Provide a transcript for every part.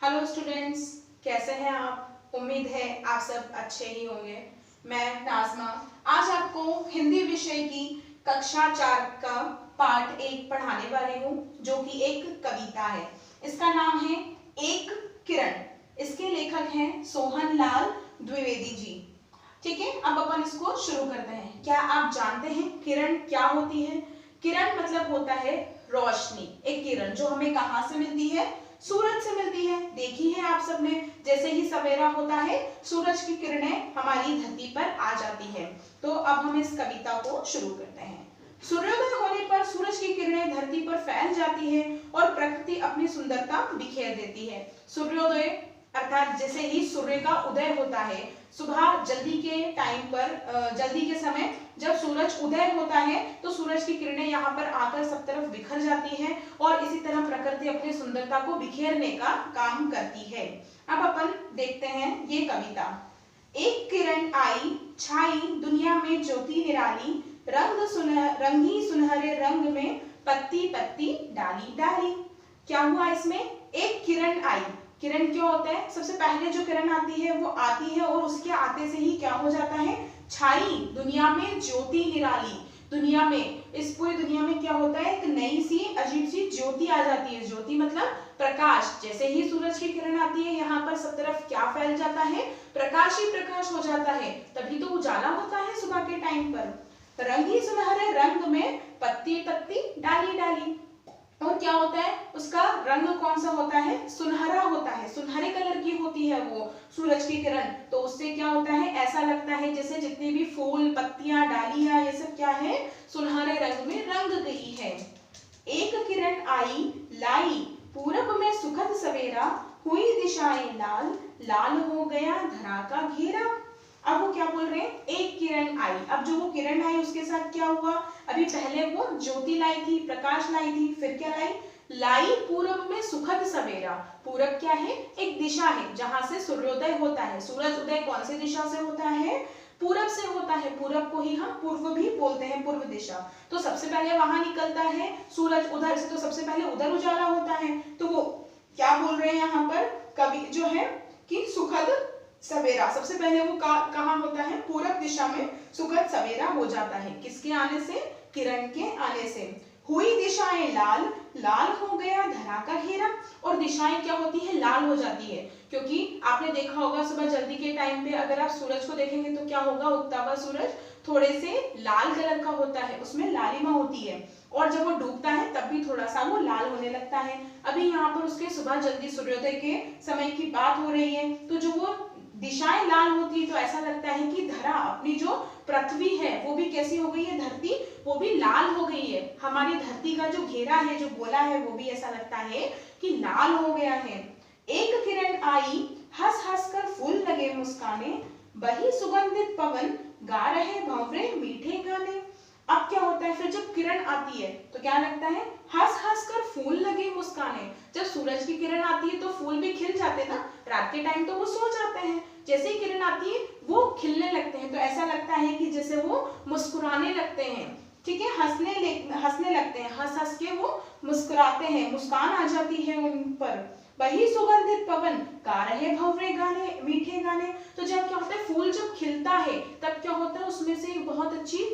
Hello students, कैसे हैं आप? उम्मीद है आप सब अच्छे ही होंगे। मैं नाज़मा आज आपको हिंदी विषय की कक्षा 4 का पाठ 1 पढ़ाने वाली हूँ, जो कि एक कविता है। इसका नाम है एक किरण। इसके लेखक हैं सोहन लाल द्विवेदी जी। ठीक है, अब अपन इसको शुरू करते हैं। क्या आप जानते हैं किरण क्या होती है? किरण मतलब होता है रोशनी। एक किरण जो हमें कहाँ से मिलती है? सूरज से मिलती है। देखी है आप सबने, जैसे ही सवेरा होता है सूरज की किरणें हमारी धरती पर आ जाती है। तो अब हम इस कविता को शुरू करते हैं। सूर्योदय होने पर सूरज की किरणें धरती पर फैल जाती है और प्रकृति अपनी सुंदरता बिखेर देती है। सूर्योदय अर्थात जैसे ही सूर्य का उदय होता है, सुबह जल्दी के टाइम पर जल्दी के समय जब सूरज उदय होता है तो सूरज की किरणें यहाँ पर आकर सब तरफ बिखर जाती हैं और इसी तरह प्रकृति अपनी सुंदरता को बिखेरने का काम करती है। अब अपन देखते हैं ये कविता। एक किरण आई छाई दुनिया में ज्योति निराली, रंगी सुनहरे रंग में पत्ती पत्ती डाली डाली। क्या हुआ इसमें? एक किरण आई। किरण क्या होता है? सबसे पहले जो किरण आती है वो आती है और उसके आते से ही क्या हो जाता है? छाई दुनिया में ज्योति निराली। दुनिया में, इस पूरी दुनिया में क्या होता है? एक नई सी अजीब सी ज्योति आ जाती है। ज्योति मतलब प्रकाश। जैसे ही सूरज की किरण आती है यहाँ पर सब तरफ क्या फैल जाता है? प्रकाश ही प्रकाश हो जाता है। तभी तो उजाला होता है सुबह के टाइम पर। रंगी सुनहरे रंग में पत्ती पत्ती डाली डाली। और क्या होता है? उसका रंग कौन सा होता है? सुनहरा होता है। सुनहरे कलर की होती है वो सूरज की किरण। तो उससे क्या होता है? ऐसा लगता है जैसे जितने भी फूल पत्तियां डालियां ये सब क्या है? सुनहरे रंग में रंग गई है। एक किरण आई लाई पूरब में सुखद सवेरा, हुई दिशाएं लाल लाल हो गया धरा का घेरा। अब वो क्या बोल रहे हैं? एक किरण आई। अब जो वो किरण आई उसके साथ क्या हुआ? अभी पहले वो ज्योति लाई थी, प्रकाश लाई थी, फिर क्या लाई? लाई पूरब में सुखद सवेरा। पूरब क्या है? एक दिशा है जहां से सूर्योदय होता है। सूरज उदय कौन सी दिशा से होता है? पूरब से होता है। पूरब को ही हम पूर्व भी बोलते हैं, पूर्व दिशा। तो सबसे पहले वहां निकलता है सूरज, उधर से तो सबसे पहले उधर उजाला होता है। तो वो क्या बोल रहे हैं यहाँ पर कवि जो है कि सुखद सवेरा। सबसे पहले वो कहाँ होता है? पूरब दिशा में सुखद सवेरा हो जाता है। किसके आने से? किरण के आने से। हुई दिशाएं लाल लाल हो गया धरा का घेरा। और दिशाएं क्या होती है? लाल हो जाती है। क्योंकि आपने देखा होगा सुबह जल्दी के टाइम पे अगर आप सूरज को देखेंगे तो क्या होगा? उगता हुआ सूरज थोड़े से लाल कलर का होता है, उसमें लालिमा होती है। और जब वो डूबता है तब भी थोड़ा सा वो लाल होने लगता है। अभी यहाँ पर उसके सुबह जल्दी सूर्योदय के समय की बात हो रही है, तो जो वो दिशाएं लाल होती है तो ऐसा लगता है कि धरा, अपनी जो पृथ्वी है वो भी कैसी हो गई है? धरती वो भी लाल हो गई है। हमारी धरती का जो घेरा है, जो गोला है, वो भी ऐसा लगता है कि लाल हो गया है। एक किरण आई हंस हंस कर फूल लगे मुस्काने, बही सुगंधित पवन गा रहे भंवरे मीठे गाने। अब क्या होता है? फिर जब किरण आती है तो क्या लगता है? हंस हंस कर फूल लगे मुस्काने। जब सूरज की किरण आती है तो फूल भी खिल जाते ना। रात के टाइम तो वो सो जाते हैं, जैसे ही किरण आती है वो खिलने लगते हैं। तो ऐसा लगता है कि जैसे वो मुस्कुराने लगते हैं। ठीक है, हंसने लगते हैं। हंस हंस के वो मुस्कुराते हैं, मुस्कान आ जाती है उन पर। वही सुगंधित पवन गा रहे भंवरे गाने मीठे गाने। तो जब क्या होता है? फूल जब खिलता है तब क्या होता है? उसमें से एक बहुत अच्छी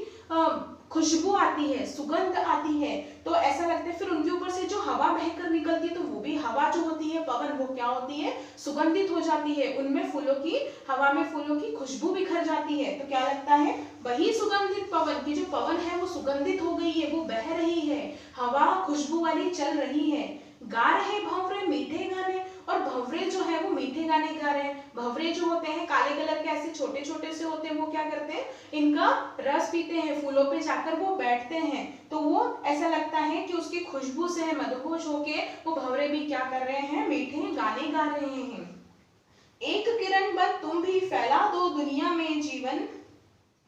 खुशबू आती है, सुगंध आती है। तो ऐसा लगता है फिर उनके ऊपर से जो हवा बहकर निकलती है तो वो भी हवा जो होती है, पवन, वो क्या होती है? सुगंधित हो जाती है। उनमें फूलों की, हवा में फूलों की खुशबू बिखर जाती है। तो क्या लगता है? वही सुगंधित पवन की जो पवन है वो सुगंधित हो गई है, वो बह रही है, हवा खुशबू वाली चल रही है। गा रहे भंवरे मीठे गाने। और भंवरे जो है वो मीठे गाने गा रहे हैं। भंवरे जो होते हैं काले कलर के, ऐसे छोटे छोटे से होते हैं, वो क्या करते हैं? इनका रस पीते हैं, फूलों पे जाकर वो बैठते हैं। तो वो ऐसा लगता है कि उसकी खुशबू से मदहोश होके वो भंवरे भी क्या कर रहे हैं? मीठे गाने गा रहे हैं। एक किरण बन तुम भी फैला दो दुनिया में जीवन,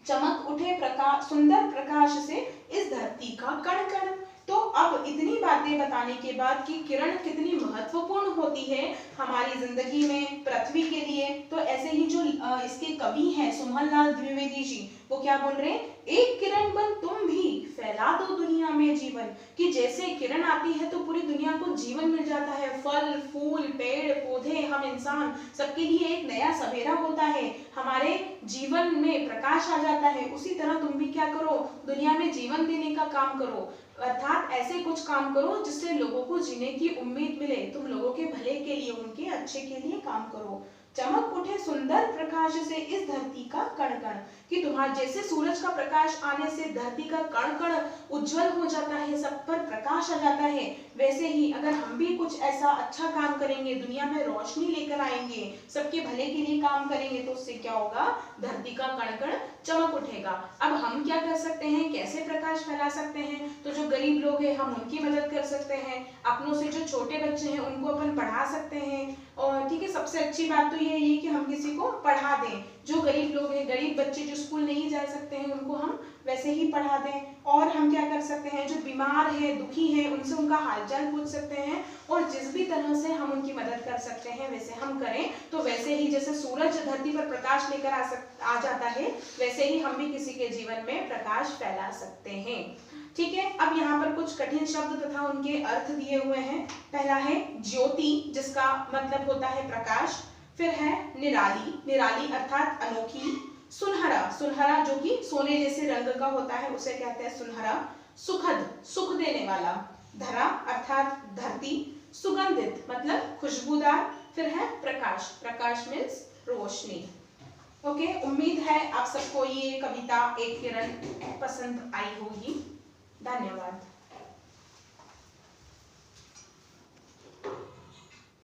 चमक उठे प्रकाश सुंदर प्रकाश से इस धरती का कण कण। तो अब इतनी बात बातें बताने के बाद कि किरण कितनी महत्वपूर्ण होती है हमारी जिंदगी में, पृथ्वी के लिए, तो ऐसे ही जो इसके कवि हैं सुमन लाल द्विवेदी जी, वो क्या बोल रहे हैं, एक किरण बन तुम भी फैला दो दुनिया में जीवन, कि जैसे किरण आती है तो पूरी दुनिया को जीवन मिल जाता है, फल फूल पेड़ पौधे हम इंसान सबके लिए एक नया सवेरा होता है, हमारे जीवन में प्रकाश आ जाता है। उसी तरह तुम भी क्या करो, दुनिया में जीवन देने का काम करो, अर्थात ऐसे कुछ काम करो जिससे लोगों को जीने की उम्मीद मिले, तुम लोगों के भले के लिए, उनके अच्छे के लिए काम करो। चमक उठे सुंदर प्रकाश से इस धरती का कण कण, कि तुम्हारे जैसे सूरज का प्रकाश आने से धरती का कण कण उज्जवल हो जाता है, सब पर प्रकाश आ जाता है, वैसे ही अगर हम भी कुछ ऐसा अच्छा काम करेंगे, दुनिया में रोशनी लेकर आएंगे, सबके भले के लिए काम करेंगे, तो उससे क्या होगा, धरती का कण कण चमक उठेगा। अब हम क्या कर सकते हैं, कैसे प्रकाश फैला सकते हैं, तो जो गरीब लोग हैं हम उनकी मदद कर सकते हैं, अपनों से जो छोटे बच्चे हैं उनको अपन पढ़ा सकते हैं, और ठीक है, सबसे अच्छी बात तो ये है कि हम किसी को पढ़ा दें, जो गरीब लोग हैं, गरीब बच्चे जो स्कूल नहीं जा सकते हैं उनको हम वैसे ही पढ़ा दें। और हम क्या कर सकते हैं, जो बीमार है दुखी है उनसे उनका हालचाल पूछ सकते हैं, और जिस भी तरह से हम उनकी मदद कर सकते हैं वैसे हम करें, तो वैसे ही जैसे सूरज धरती पर प्रकाश लेकर आ जाता है, वैसे ही हम भी किसी के जीवन में प्रकाश फैला सकते हैं। ठीक है, अब यहाँ पर कुछ कठिन शब्द तथा उनके अर्थ दिए हुए हैं। पहला है ज्योति, जिसका मतलब होता है प्रकाश, फिर है निराली, निराली अर्थात अनोखी, सुनहरा, सुनहरा जो कि सोने जैसे रंग का होता है उसे कहते हैं सुनहरा, सुखद, सुख देने वाला, धरा अर्थात धरती, सुगंधित मतलब खुशबूदार, फिर है प्रकाश, प्रकाश मीन्स रोशनी। ओके, उम्मीद है आप सबको ये कविता एक किरण पसंद आई होगी। धन्यवाद।